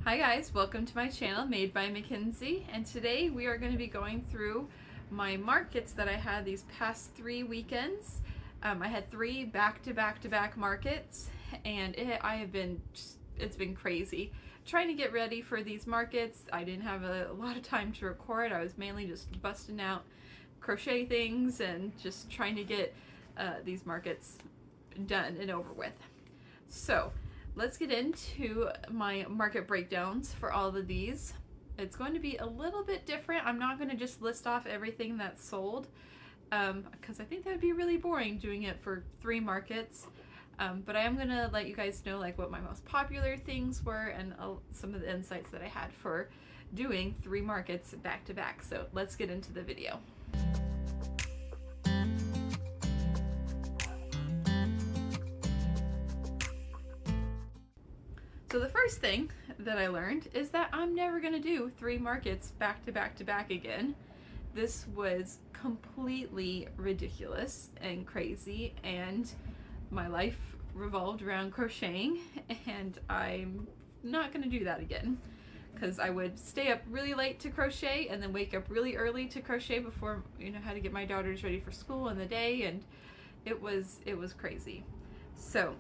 Hi guys, welcome to my channel Made by Mackenzie, and today we are going to be going through my markets that I had these past 3 weekends. I had 3 back-to-back markets, and it's been crazy trying to get ready for these markets. I didn't have a lot of time to record. I was mainly just busting out crochet things and just trying to get these markets done and over with. So let's get into my market breakdowns for all of these. It's going to be a little bit different. I'm not going to just list off everything that's sold because I think that would be really boring doing it for 3 markets. But I am going to let you guys know like what my most popular things were and some of the insights that I had for doing 3 markets back to back. So let's get into the video. So the first thing that I learned is that I'm never going to do 3 markets back to back again. This was completely ridiculous and crazy, and my life revolved around crocheting, and I'm not going to do that again because I would stay up really late to crochet and then wake up really early to crochet before, had to get my daughters ready for school in the day, and it was crazy. So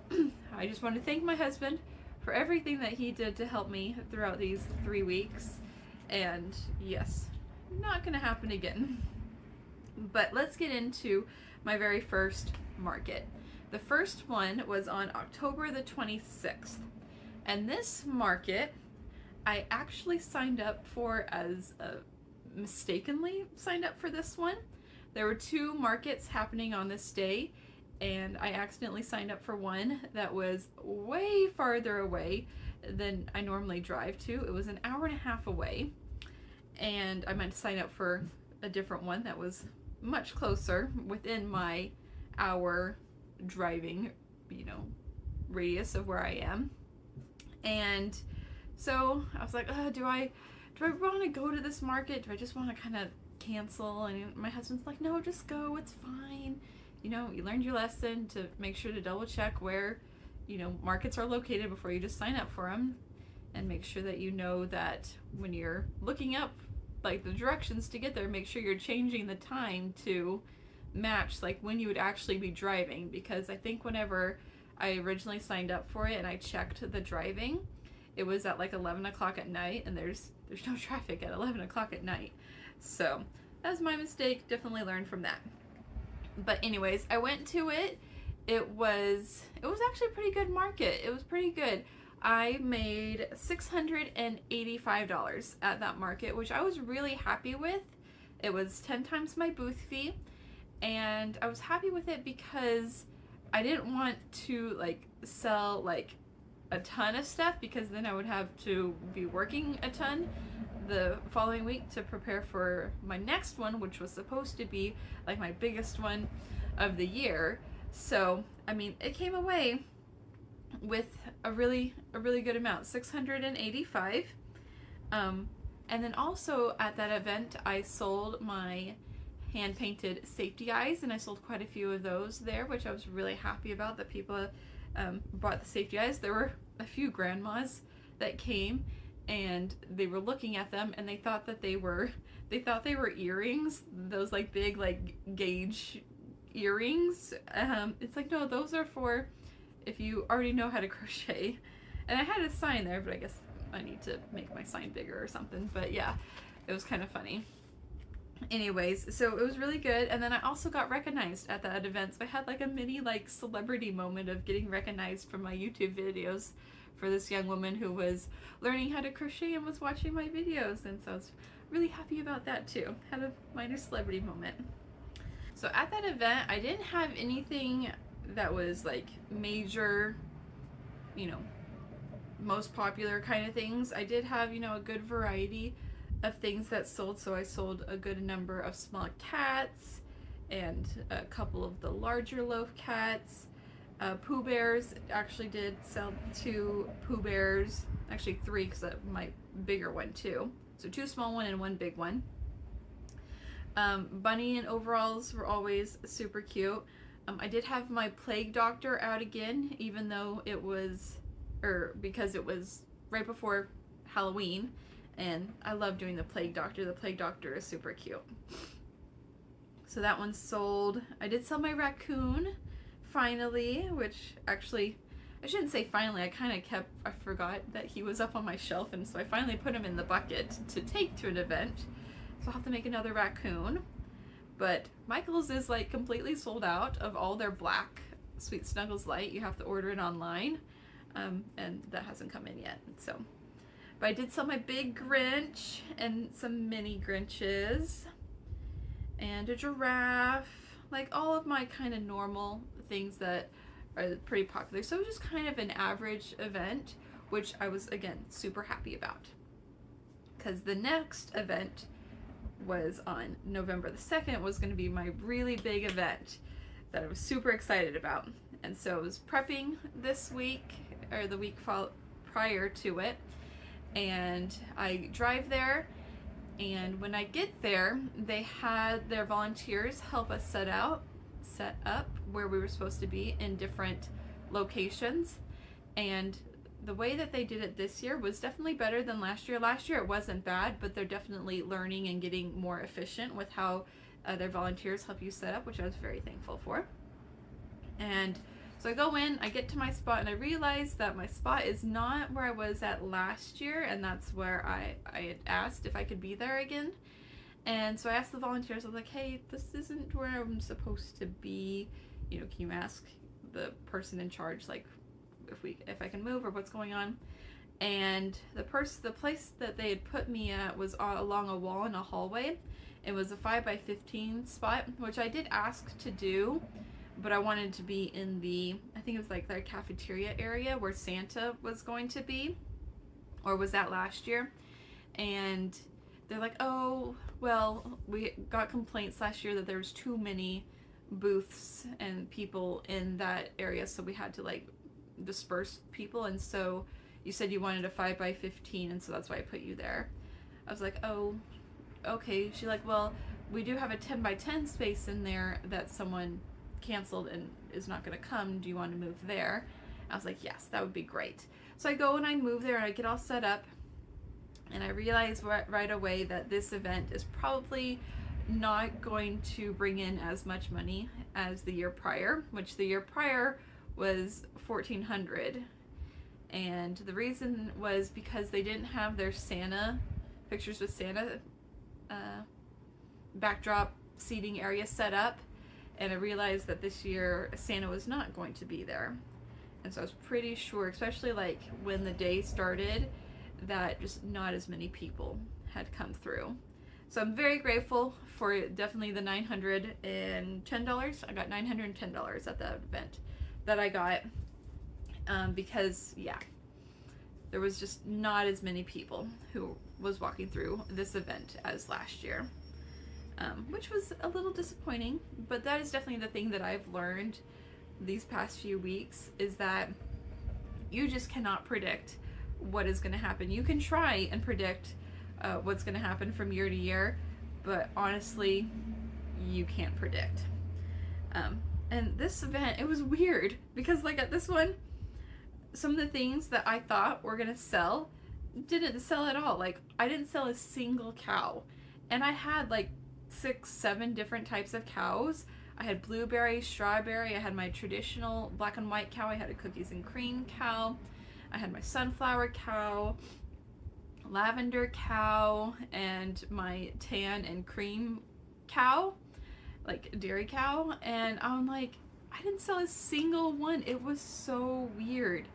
I just want to thank my husband for everything that he did to help me throughout these 3 weeks, and yes, not gonna happen again. But let's get into my very first market. The first one was on October the 26th, and this market I actually signed up for mistakenly signed up for this one. There were 2 markets happening on this day, and I accidentally signed up for one that was way farther away than I normally drive to. It was an hour and a half away, and I meant to sign up for a different one that was much closer within my hour driving, radius of where I am. And so I was like, do I want to go to this market? Do I just want to kind of cancel? And my husband's like, no, just go, it's fine. You learned your lesson to make sure to double check where, markets are located before you just sign up for them, and make sure that that when you're looking up like the directions to get there, make sure you're changing the time to match like when you would actually be driving, because I think whenever I originally signed up for it and I checked the driving, it was at like 11 o'clock at night, and there's no traffic at 11 o'clock at night. So that was my mistake. Definitely learned from that. But anyways, I went to it. It was actually a pretty good market. It was pretty good. I made $685 at that market, which I was really happy with. It was 10 times my booth fee, and I was happy with it because I didn't want to like sell like a ton of stuff, because then I would have to be working a ton the following week to prepare for my next one, which was supposed to be like my biggest one of the year. So I mean, it came away with a really good amount, 685. And then also at that event I sold my hand painted safety eyes, and I sold quite a few of those there, which I was really happy about, that people bought the safety eyes. There were a few grandmas that came, and they were looking at them, and they thought they were earrings, those like big like gauge earrings. It's like, no, those are for if you already know how to crochet. And I had a sign there, but I guess I need to make my sign bigger or something. But yeah, it was kind of funny. Anyways, so it was really good. And then I also got recognized at that event, so I had like a mini like celebrity moment of getting recognized from my YouTube videos for this young woman who was learning how to crochet and was watching my videos, and so I was really happy about that too. Had a minor celebrity moment. So at that event, I didn't have anything that was like major, most popular kind of things. I did have, a good variety of things that sold. So I sold a good number of small cats and a couple of the larger loaf cats. Pooh Bears, actually did sell 2 Pooh Bears, actually 3 because my bigger one too. So 2 small one and 1 big one. Bunny and overalls were always super cute. I did have my plague doctor out again, even though because it was right before Halloween, and I love doing the Plague Doctor. The Plague Doctor is super cute. So that one's sold. I did sell my raccoon, finally, which actually, I shouldn't say finally, I forgot that he was up on my shelf, and so I finally put him in the bucket to take to an event. So I'll have to make another raccoon. But Michael's is like completely sold out of all their black Sweet Snuggles Light. You have to order it online, and that hasn't come in yet. So, but I did sell my big Grinch and some mini Grinches and a giraffe, like all of my kind of normal things that are pretty popular. So it was just kind of an average event, which I was, again, super happy about. Because the next event was on November the 2nd, was going to be my really big event that I was super excited about. And so I was prepping this week, or the week prior to it, and I drive there, and when I get there, they had their volunteers help us set up where we were supposed to be in different locations. And the way that they did it this year was definitely better than last year. Last year it wasn't bad, but they're definitely learning and getting more efficient with how their volunteers help you set up, which I was very thankful for. And so I go in, I get to my spot, and I realize that my spot is not where I was at last year, and that's where I had asked if I could be there again. And so I asked the volunteers, I was like, hey, this isn't where I'm supposed to be. You know, can you ask the person in charge, like, if I can move or what's going on? And the place that they had put me at was along a wall in a hallway. It was a 5x15 spot, which I did ask to do, but I wanted to be in I think it was like their cafeteria area where Santa was going to be, or was that last year? And they're like, oh, well, we got complaints last year that there was too many booths and people in that area, so we had to like disperse people, and so you said you wanted a 5x15, and so that's why I put you there. I was like, oh, okay. She's like, well, we do have a 10x10 space in there that someone canceled and is not going to come. Do you want to move there? I was like, yes, that would be great. So I go and I move there and I get all set up, and I realize right away that this event is probably not going to bring in as much money as the year prior, which the year prior was $1,400. And the reason was because they didn't have their Santa pictures with Santa backdrop seating area set up, and I realized that this year Santa was not going to be there. And so I was pretty sure, especially like when the day started, that just not as many people had come through. So I'm very grateful for definitely the $910. I got $910 at that event that I got, because yeah, there was just not as many people who was walking through this event as last year, which was a little disappointing. But that is definitely the thing that I've learned these past few weeks, is that you just cannot predict what is going to happen. You can try and predict what's going to happen from year to year, but honestly, you can't predict. And this event, it was weird because like at this one, some of the things that I thought were going to sell didn't sell at all. Like I didn't sell a single cow, and I had like 6-7 different types of cows. I had blueberry, strawberry, I had my traditional black and white cow, I had a cookies and cream cow, I had my sunflower cow, lavender cow, and my tan and cream cow, like dairy cow. And I'm like, I didn't sell a single one. It was so weird.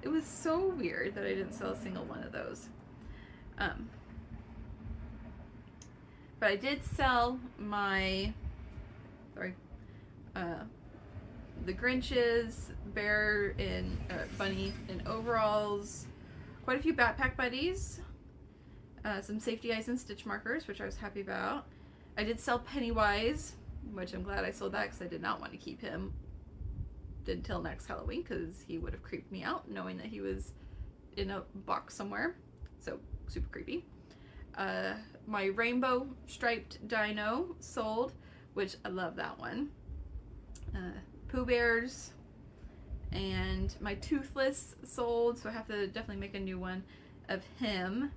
It was so weird that I didn't sell a single one of those. But I did sell my, the Grinches, bear in bunny in overalls, quite a few backpack buddies, some safety eyes and stitch markers, which I was happy about. I did sell Pennywise, which I'm glad I sold that because I did not want to keep him until next Halloween, because he would have creeped me out knowing that he was in a box somewhere. So super creepy. My rainbow striped dino sold, which I love that one. Pooh Bears, and my Toothless sold, so I have to definitely make a new one of him.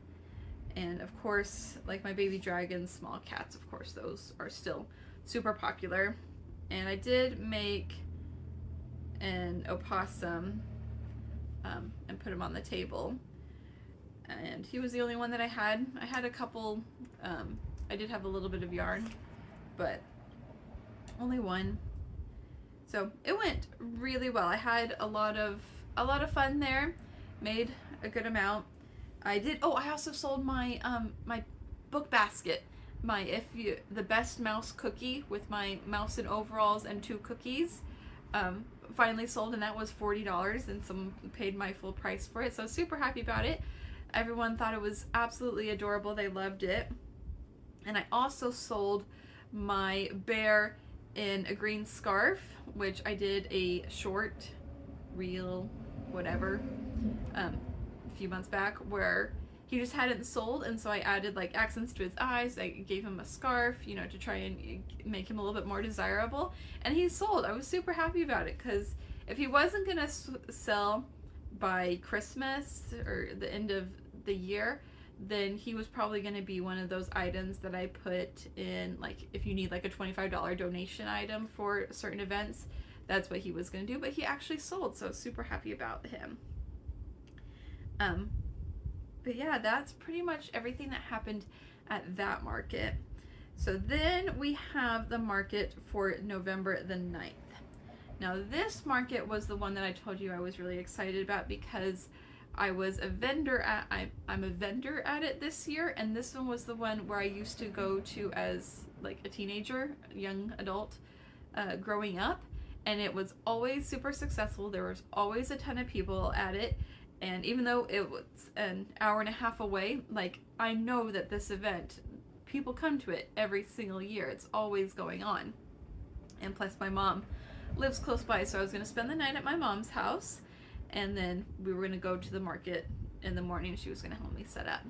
And of course, like my baby dragons, small cats, of course, those are still super popular. And I did make an opossum and put him on the table. And he was the only one that I had. I had a couple, I did have a little bit of yarn, but only one. So it went really well. I had a lot of fun there, made a good amount. I also sold my my book basket, the best mouse cookie with my mouse in overalls and 2 cookies. Finally sold, and that was $40, and someone paid my full price for it, so I was super happy about it. Everyone thought it was absolutely adorable. They loved it. And I also sold my bear in a green scarf, which I did a short reel, whatever, a few months back, where he just hadn't sold, and so I added like accents to his eyes. I gave him a scarf, to try and make him a little bit more desirable, and he sold. I was super happy about it, because if he wasn't gonna sell by Christmas or the end of the year, then he was probably going to be one of those items that I put in, like, if you need like a $25 donation item for certain events, that's what he was going to do. But he actually sold, so I was super happy about him. But yeah, that's pretty much everything that happened at that market. So then we have the market for November the 9th. Now this market was the one that I told you I was really excited about, because I was a vendor at, I'm a vendor at it this year, and this one was the one where I used to go to as like a teenager, young adult, growing up, and it was always super successful. There was always a ton of people at it, and even though it was an hour and a half away, like, I know that this event, people come to it every single year. It's always going on. And plus my mom lives close by, so I was going to spend the night at my mom's house, and then we were going to go to the market in the morning. She was going to help me set up.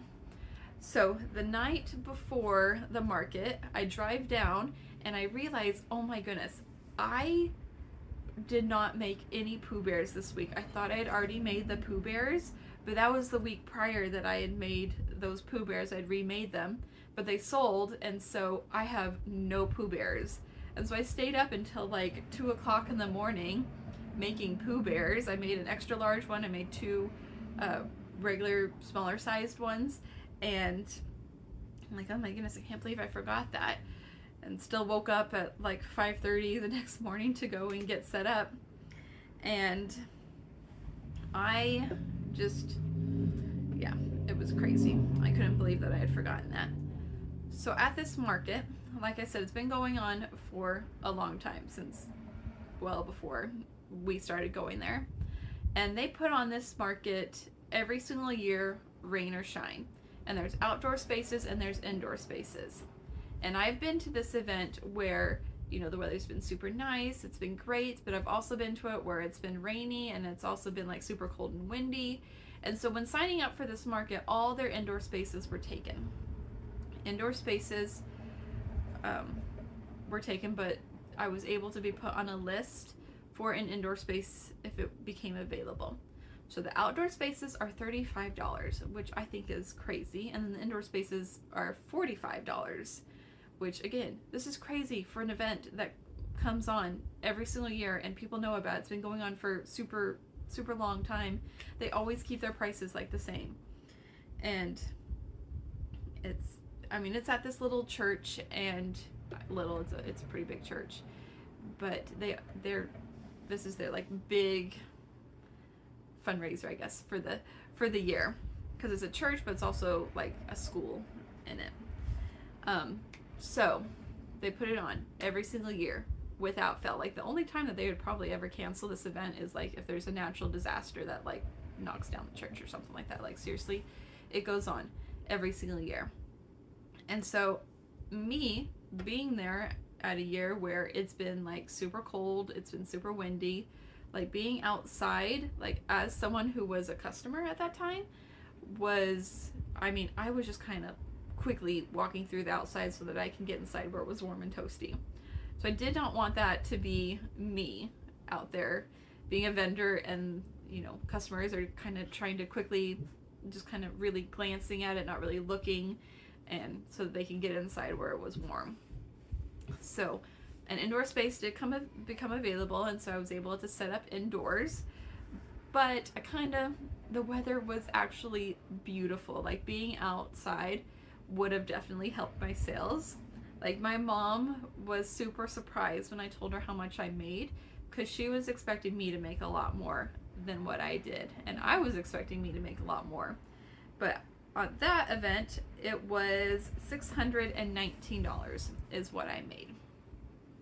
So the night before the market, I drive down and I realize, oh my goodness, I did not make any Pooh Bears this week. I thought I had already made the Pooh Bears, but that was the week prior that I had made those Pooh Bears. I'd remade them, but they sold, and so I have no Pooh Bears. And so I stayed up until like 2 o'clock in the morning making Pooh Bears. I made an extra large one. I made 2 regular, smaller sized ones. And I'm like, oh my goodness, I can't believe I forgot that. And still woke up at like 5:30 the next morning to go and get set up. And I just, yeah, it was crazy. I couldn't believe that I had forgotten that. So at this market, like I said, it's been going on for a long time, since well before we started going there. And they put on this market every single year, rain or shine. And there's outdoor spaces and there's indoor spaces. And I've been to this event where, you know, the weather's been super nice, it's been great, but I've also been to it where it's been rainy and it's also been like super cold and windy. And so when signing up for this market, all their indoor spaces were taken. Indoor spaces were taken, but I was able to be put on a list for an indoor space if it became available. So the outdoor spaces are $35, which I think is crazy, and then the indoor spaces are $45, which, again, this is crazy for an event that comes on every single year and people know about. It's been going on for super long time. They always keep their prices like the same. And it's at this little church, and it's a pretty big church, but this is their like big fundraiser, I guess, for the year, because it's a church, but it's also like a school in it. So they put it on every single year without fail. Like, the only time that they would probably ever cancel this event is like if there's a natural disaster that like knocks down the church or something like that. Like, seriously, it goes on every single year. And so me being there at a year where it's been like super cold, it's been super windy, like being outside, like as someone who was a customer at that time, I was just kind of quickly walking through the outside so that I can get inside where it was warm and toasty. So I did not want that to be me out there being a vendor, and, you know, customers are kind of trying to quickly just kind of really glancing at it, not really looking, and so that they can get inside where it was warm. So an indoor space did become available, and so I was able to set up indoors. But the weather was actually beautiful. Like, being outside would have definitely helped my sales. Like, my mom was super surprised when I told her how much I made, because she was expecting me to make a lot more than what I did, and I was expecting me to make a lot more. But on that event, it was $619 is what I made,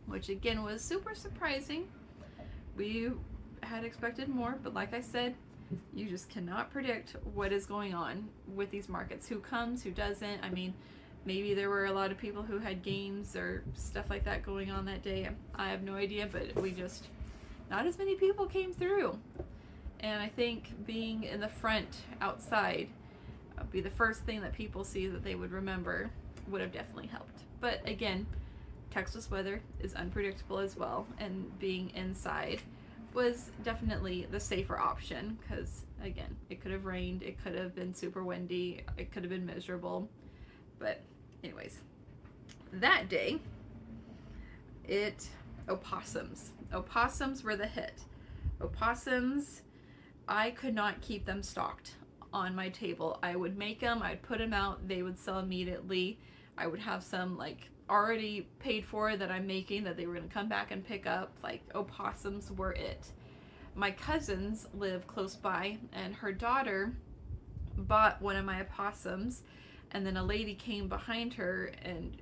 which again was super surprising. We had expected more, but like I said, you just cannot predict what is going on with these markets. Who comes, who doesn't. I mean, maybe there were a lot of people who had games or stuff like that going on that day. I have no idea, but not as many people came through. And I think being in the front outside, be the first thing that people see that they would remember, would have definitely helped. But again, Texas weather is unpredictable as well, and being inside was definitely the safer option, because again, it could have rained, it could have been super windy, it could have been miserable. But anyways, that day, opossums were the hit. Opossums, I could not keep them stocked on my table. I would make them, I'd put them out, they would sell immediately. I would have some like already paid for that I'm making that they were going to come back and pick up. Like, opossums were it. My cousins live close by, and her daughter bought one of my opossums, and then a lady came behind her, and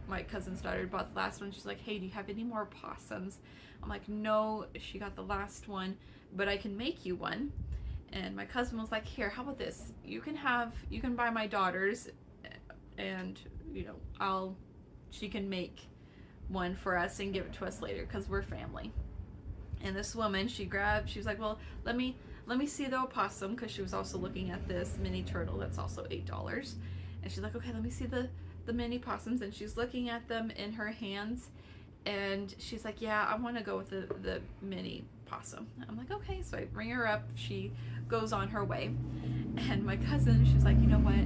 my cousin's daughter bought the last one. She's like, hey, do you have any more opossums? I'm like, no, she got the last one, but I can make you one. And my cousin was like, here, how about this? You can buy my daughter's, and she can make one for us and give it to us later, because we're family. And this woman, she was like, well, let me see the opossum, because she was also looking at this mini turtle that's also $8. And she's like, okay, let me see the mini possums. And she's looking at them in her hands, and she's like, yeah, I want to go with the mini possum. I'm like, okay. So I bring her up, she goes on her way, and my cousin, she's like, you know what,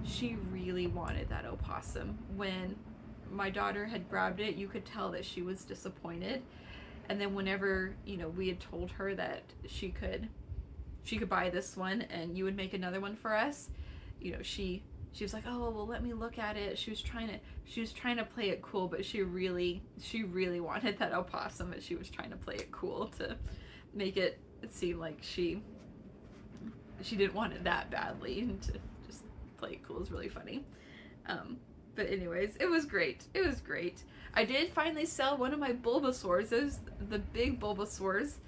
she really wanted that opossum. When my daughter had grabbed it, you could tell that she was disappointed. And then whenever we had told her that she could buy this one and you would make another one for us, she was like, oh, well, let me look at it. She was trying to play it cool, but she really wanted that opossum, and she was trying to play it cool to make it seem like she didn't want it that badly, and to just play it cool is really funny. But anyways, it was great. I did finally sell one of my Bulbasaurs. Those the big Bulbasaurs.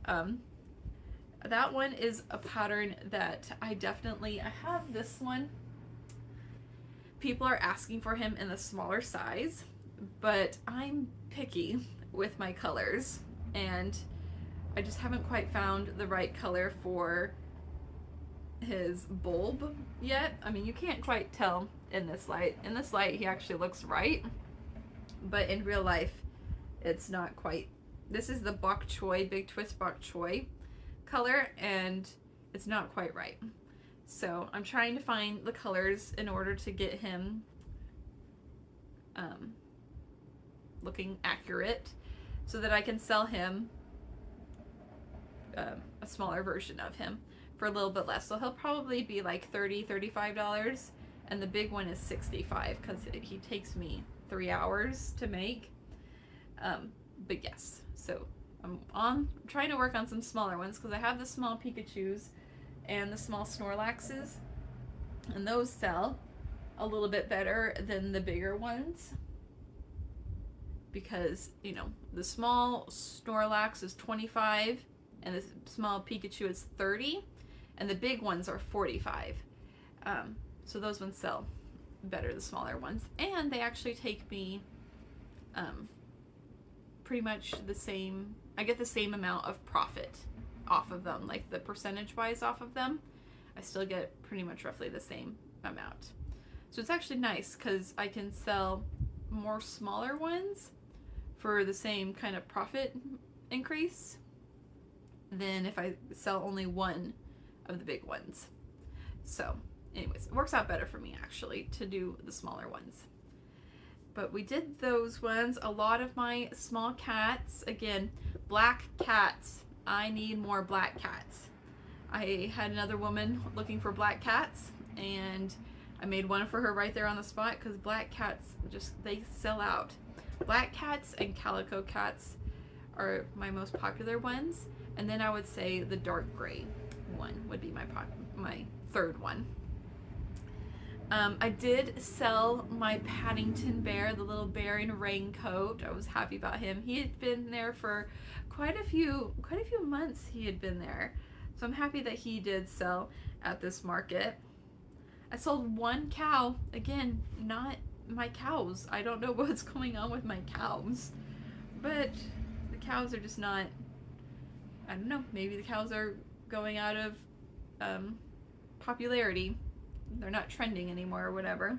That one is a pattern that I have this one. People are asking for him in the smaller size, but I'm picky with my colors, and I just haven't quite found the right color for his bulb yet. I mean, you can't quite tell in this light. In this light, he actually looks right, but in real life, it's not quite. This is the bok choy, big twist bok choy color, and it's not quite right. So I'm trying to find the colors in order to get him looking accurate, so that I can sell him a smaller version of him for a little bit less. So he'll probably be like $35, and the big one is $65, because he takes me 3 hours to make. But yes, so I'm trying to work on some smaller ones, because I have the small Pikachus and the small Snorlaxes, and those sell a little bit better than the bigger ones, because the small Snorlax is $25 and the small Pikachu is $30, and the big ones are $45. So those ones sell better, the smaller ones, and they actually take me pretty much the same. I get the same amount of profit off of them, like the percentage wise off of them. I still get pretty much roughly the same amount. So it's actually nice, because I can sell more smaller ones for the same kind of profit increase than if I sell only one of the big ones. So anyways, it works out better for me actually to do the smaller ones. But we did those ones. A lot of my small cats, again, black cats. I need more black cats. I had another woman looking for black cats, and I made one for her right there on the spot because black cats they sell out. Black cats and calico cats are my most popular ones, and then I would say the dark gray one would be my third one. I did sell my Paddington bear, the little bear in a raincoat. I was happy about him. He had been there for quite a few months. He had been there, so I'm happy that he did sell at this market. I sold one cow. Again, not my cows. I don't know what's going on with my cows, but the cows are just not. I don't know. Maybe the cows are going out of popularity. They're not trending anymore or whatever.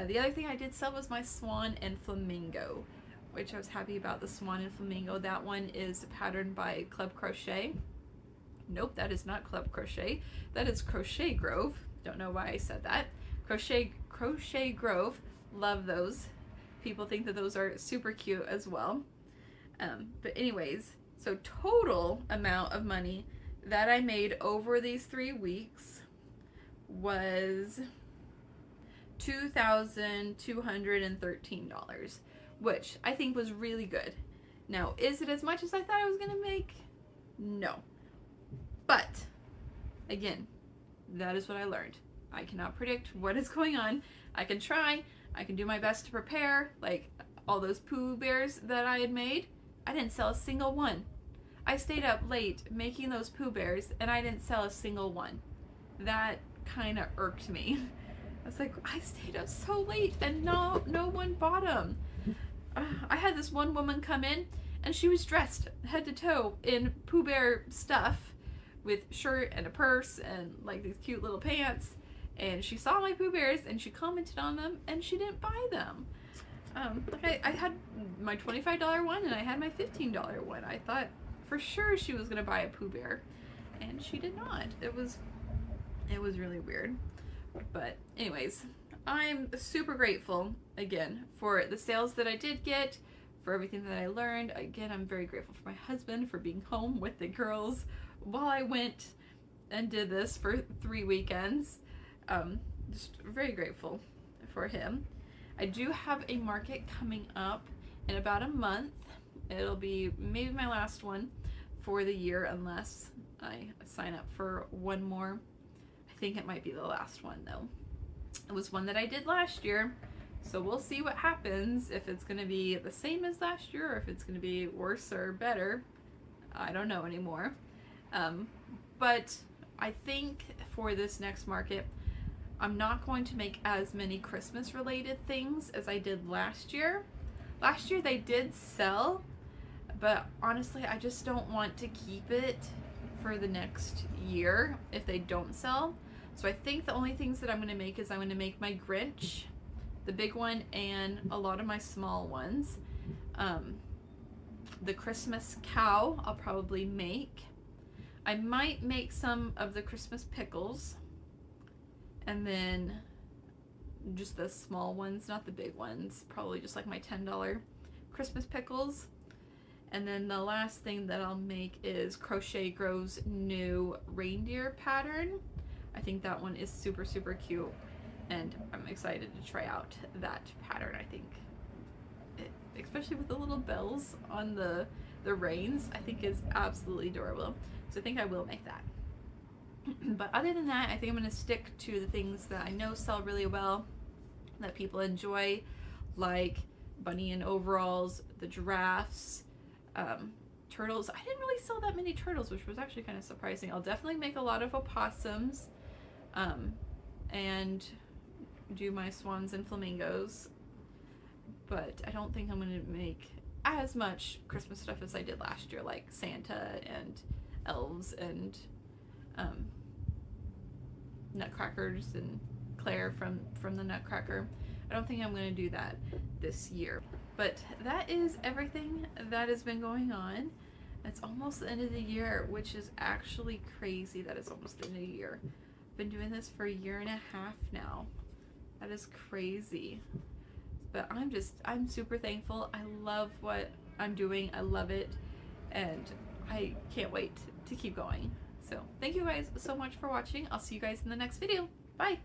The other thing I did sell was my swan and flamingo, which I was happy about. The swan and flamingo. That one is patterned by Club Crochet. Nope, that is not Club Crochet. That is Crochet Grove. Don't know why I said that. Crochet Grove. Love those. People think that those are super cute as well. But anyways, so total amount of money that I made over these 3 weeks was $2,213, which I think was really good. Now, is it as much as I thought I was gonna make? No. But again, that is what I learned. I cannot predict what is going on. I can try. I can do my best to prepare. Like all those Pooh Bears that I had made, I didn't sell a single one. I stayed up late making those Pooh Bears and I didn't sell a single one. That kind of irked me. I was like, I stayed up so late and no one bought them. I had this one woman come in and she was dressed head to toe in Pooh Bear stuff with shirt and a purse and like these cute little pants, and she saw my Pooh Bears and she commented on them and she didn't buy them. I had my $25 one and I had my $15 one. I thought for sure she was gonna buy a Pooh Bear and she did not. It was really weird. But anyways, I'm super grateful again for the sales that I did get, for everything that I learned. Again, I'm very grateful for my husband for being home with the girls while I went and did this for 3 weekends. Just very grateful for him. I do have a market coming up in about a month. It'll be maybe my last one for the year unless I sign up for one more. I think it might be the last one though. It was one that I did last year, so we'll see what happens, if it's going to be the same as last year or if it's going to be worse or better. I don't know anymore. But I think for this next market, I'm not going to make as many Christmas related things as I did last year. Last year they did sell, but honestly I just don't want to keep it for the next year if they don't sell. So I think the only things that I'm going to make is I'm going to make my Grinch, the big one, and a lot of my small ones. The Christmas cow I'll probably make. I might make some of the Christmas pickles, and then just the small ones, not the big ones, probably just like my $10 Christmas pickles. And then the last thing that I'll make is Crochet Grove's new reindeer pattern. I think that one is super, super cute, and I'm excited to try out that pattern. I think especially with the little bells on the reins, I think is absolutely adorable. So I think I will make that. But other than that, I think I'm going to stick to the things that I know sell really well, that people enjoy, like bunny and overalls, the giraffes, turtles. I didn't really sell that many turtles, which was actually kind of surprising. I'll definitely make a lot of opossums, and do my swans and flamingos, but I don't think I'm going to make as much Christmas stuff as I did last year, like Santa and elves and nutcrackers and Claire from the Nutcracker. I don't think I'm going to do that this year. But that is everything that has been going on. It's almost the end of the year, which is actually crazy that it's almost the end of the year. been doing this for 1.5 years now. That is crazy. But I'm super thankful. I love what I'm doing. I love it. And I can't wait to keep going. So thank you guys so much for watching. I'll see you guys in the next video. Bye!